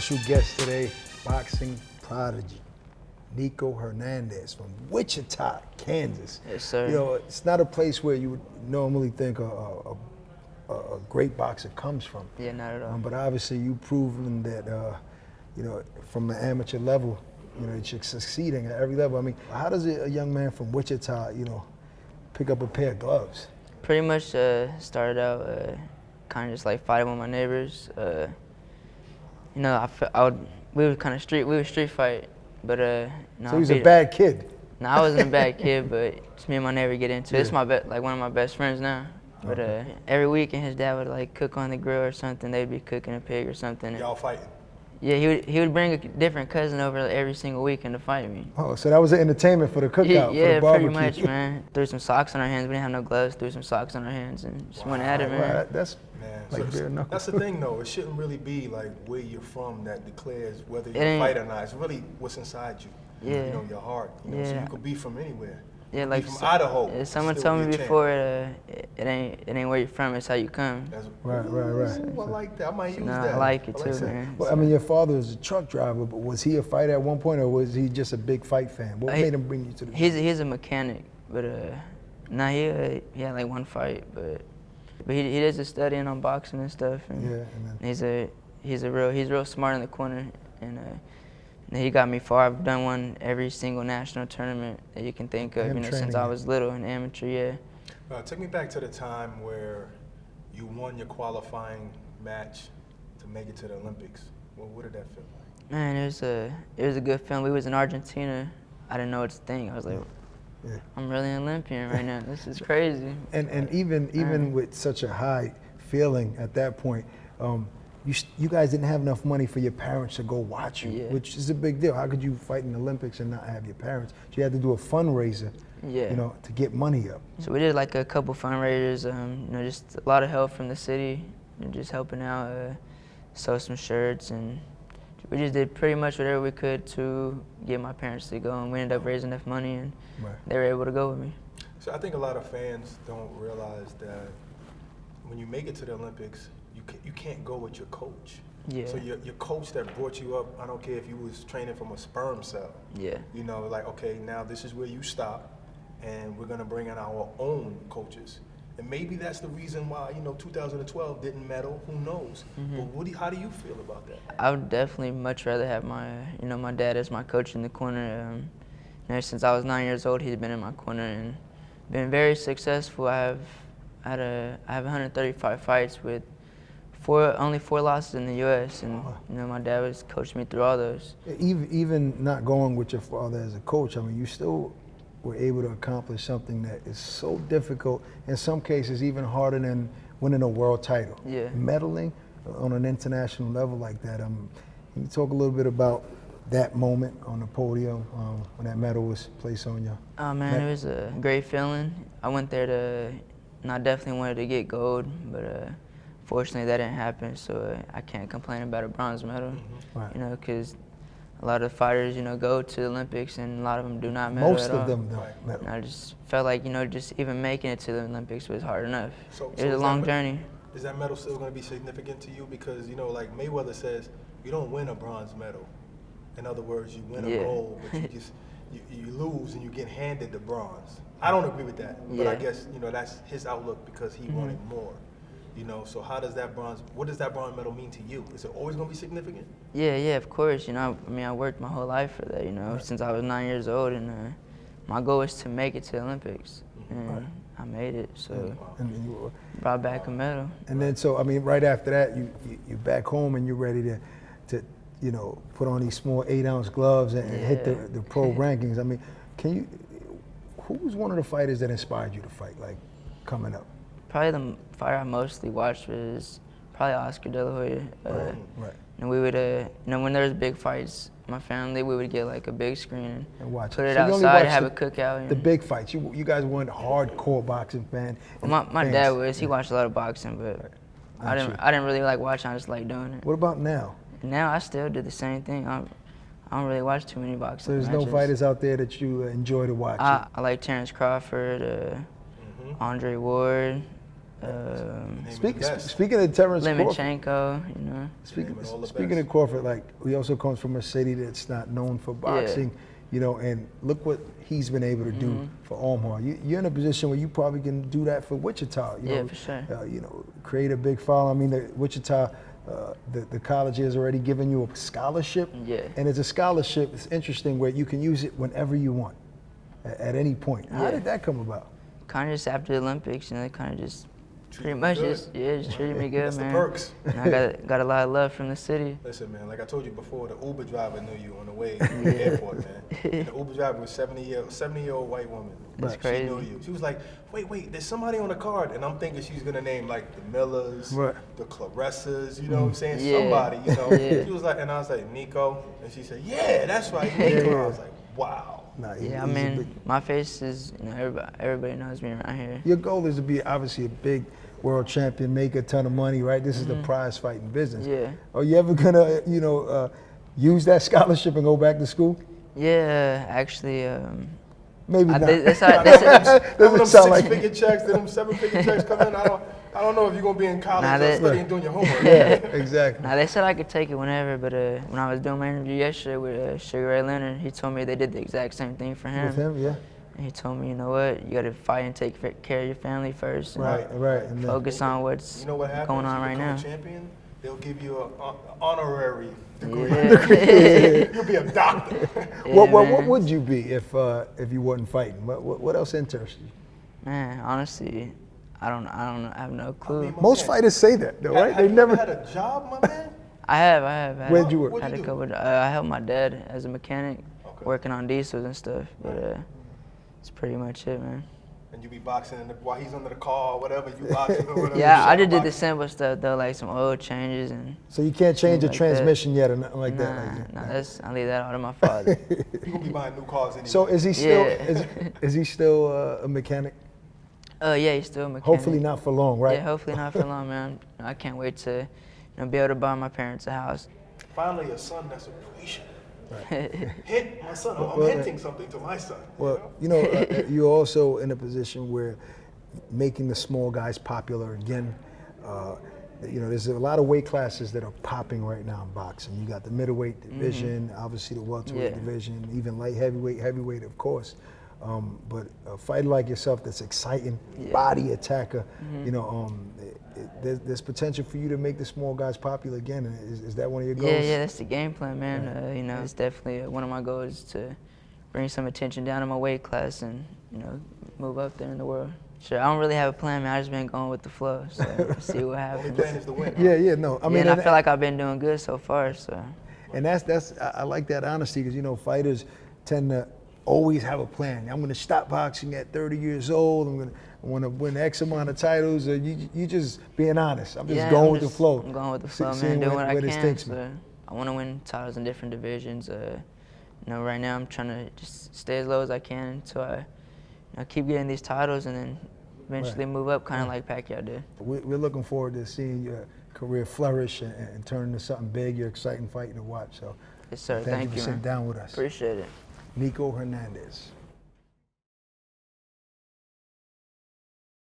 special guest today, boxing prodigy, Nico Hernandez from Wichita, Kansas. Yes, sir. You know, it's not a place where you would normally think a great boxer comes from. Yeah, not at all. But obviously you've proven that, you know, from the amateur level, you know, you're succeeding at every level. I mean, how does a young man from Wichita, you know, pick up a pair of gloves? Pretty much started out kind of just like fighting with my neighbors. You know, we would street fight, but no, So he was a bad kid. No, I wasn't a bad kid, but just me and my neighbor get into it. It's my like one of my best friends now. But every weekend his dad would like cook on the grill or something. They'd be cooking a pig or something. Y'all fighting? Yeah, he would bring a different cousin over every single weekend to fight me. Oh, so that was the entertainment for the cookout, Yeah, for the barbecue. pretty much, man. Threw some socks on our hands. We didn't have no gloves. Threw some socks on our hands and just went at it, man. Wow, that's like bare knuckle. That's the thing, though. It shouldn't really be like where you're from that declares whether you're a fight or not. It's really what's inside you. Yeah. You know, your heart. You know, so you could be from anywhere. Yeah, you like from Idaho. Yeah, someone told me before, it ain't where you're from, it's how you come. Right. Ooh, I like that. I might use that. I like it too, man. Well, I mean, your father was a truck driver, but was he a fighter at one point, or was he just a big fight fan? What made him bring you to the gym? He's a mechanic, but he had like one fight, but he does his studying on boxing and stuff. And he's real smart in the corner, and he got me far. I've done one every single national tournament that you can think of, you know, since I was little, an amateur, yeah. Take me back to the time where you won your qualifying match to make it to the Olympics. Well, what did that feel like? Man, it was a good feeling. We was in Argentina. I didn't know what to think. I was like, I'm really an Olympian right now. This is crazy. And even with such a high feeling at that point, you guys didn't have enough money for your parents to go watch you, which is a big deal. How could you fight in the Olympics and not have your parents? So you had to do a fundraiser, you know, to get money up. So we did like a couple fundraisers, you know, just a lot of help from the city, you know, just helping out, sew some shirts, and we just did pretty much whatever we could to get my parents to go, and we ended up raising enough money, and they were able to go with me. So I think a lot of fans don't realize that when you make it to the Olympics, you can't go with your coach. Yeah. So your coach that brought you up, I don't care if you was training from a sperm cell. Yeah. You know, like, okay, now this is where you stop, and we're gonna bring in our own coaches. And maybe that's the reason why, you know, 2012 didn't medal. Who knows? But how do you feel about that? I would definitely much rather have my dad as my coach in the corner. You know, since I was 9 years old, he's been in my corner and been very successful. I have 135 fights with only 4 losses in the U.S. and you know, my dad was coaching me through all those. Even not going with your father as a coach, I mean, you still were able to accomplish something that is so difficult, in some cases even harder than winning a world title. Yeah. Medaling on an international level like that. Can you talk a little bit about that moment on the podium when that medal was placed on you? Oh man, it was a great feeling. I went there and I definitely wanted to get gold, but fortunately that didn't happen, so I can't complain about a bronze medal. You know, because a lot of fighters, you know, go to the Olympics and a lot of them do not medal Most at of all. them don't medal. And I just felt like, you know, just even making it to the Olympics was hard enough. So it was a long journey. Is that medal still going to be significant to you? Because, you know, like Mayweather says, you don't win a bronze medal. In other words, you win a gold, but you lose and you get handed the bronze. I don't agree with that, but I guess, you know, that's his outlook because he wanted more. You know, so what does that bronze medal mean to you? Is it always going to be significant? Yeah, of course. You know, I mean, I worked my whole life for that, you know, since I was 9 years old, and my goal was to make it to the Olympics, and I made it, so brought back a medal. And then, so, I mean, right after that, you're back home and you're ready to you know, put on these small 8-ounce gloves and hit the pro rankings. I mean, who was one of the fighters that inspired you to fight, like, coming up? Probably the fighter I mostly watched was probably Oscar De La Hoya. And we would, you know, when there was big fights, my family, we would get like a big screen and watch put it outside and have a cookout. The big fights. You guys weren't hardcore boxing fan. Well, my dad was. He watched a lot of boxing, but I didn't really like watching. I just like doing it. What about now? Now I still do the same thing. I don't really watch too many boxing So there's matches. no fighters out there that you enjoy to watch? I like Terrence Crawford, Andre Ward, Speaking of Terrence Crawford, Lemachenko, you know. Speaking of Crawford, like he also comes from a city that's not known for boxing, you know, and look what he's been able to do for Omaha. You're in a position where you probably can do that for Wichita. You know, for sure. You know, create a big following. I mean, Wichita, the college has already given you a scholarship, and it's a scholarship. It's interesting where you can use it whenever you want, at any point. How did that come about? Kind of just after the Olympics, you know, they kind of just pretty much just treated me good, That's man. the perks. And I got a lot of love from the city. Listen, man, like I told you before, the Uber driver knew you on the way to the airport, man. And the Uber driver was 70-year-old white woman. That's crazy. She knew you. She was like, wait, there's somebody on the card. And I'm thinking she's going to name like the Millers, the Claressas, you know what I'm saying? Somebody, you know. She was like, and I was like, Nico. And she said, yeah, that's right, Nico. I was like, wow. I mean, my face is, you know, everybody knows me around here. Your goal is to be obviously a big world champion, make a ton of money, right? This is the prize fighting business. Yeah. Are you ever gonna, you know, use that scholarship and go back to school? Yeah, actually. Maybe not. Them six-figure checks, them seven-figure checks come in. I don't know if you're gonna be in college studying doing your homework. Exactly. Now they said I could take it whenever, but when I was doing my interview yesterday with Sugar Ray Leonard, he told me they did the exact same thing for him. With him, yeah. And he told me, you know what, you got to fight and take care of your family first. And right. And focus on what's going on right now. Champion, they'll give you an honorary degree. You'll be a doctor. What would you be if you wasn't fighting? What else interests you? Man, honestly, I don't know. I have no clue. I mean, Most fighters say that, though, right? Have you never had a job, my man? I have. Where'd you work? I helped my dad as a mechanic, working on diesels and stuff. But that's pretty much it, man. And you be boxing while he's under the car or whatever, you boxing or whatever. Yeah, I just did the simple stuff though, like some oil changes and. So you can't change a like transmission yet or nothing like that? Nah, I leave that all to my father. You gonna be buying new cars anyway. So is he still is he still a mechanic? Yeah, he's still a mechanic. Hopefully not for long, right? Yeah, hopefully not for long, man. I can't wait to, be able to buy my parents a house. Finally, a son that's appreciative. Hint, my son. I'm hinting something to my son. Well, you're also in a position where making the small guys popular again. There's a lot of weight classes that are popping right now in boxing. You got the middleweight division, obviously the welterweight division, even light heavyweight, of course. But a fighter like yourself that's exciting, body attacker, there's potential for you to make the small guys popular again. Is that one of your goals? Yeah, that's the game plan, man. It's definitely one of my goals to bring some attention down to my weight class and, move up there in the world. Sure, I don't really have a plan, man. I just been going with the flow, so see what happens. Only plan is to win. I feel like I've been doing good so far, so. And I like that honesty because, fighters tend to always have a plan. I'm going to stop boxing at 30 years old. I want to win X amount of titles. Or you just being honest. I'm just going with the flow. I'm going with the flow, man. Doing what I can. So I want to win titles in different divisions. Right now I'm trying to just stay as low as I can until I keep getting these titles and then eventually move up, kind of like Pacquiao did. We're looking forward to seeing your career flourish and turn into something big. You're exciting fighting to watch. So yes, sir. thank you for man. sitting down with us. Appreciate it. Nico Hernandez.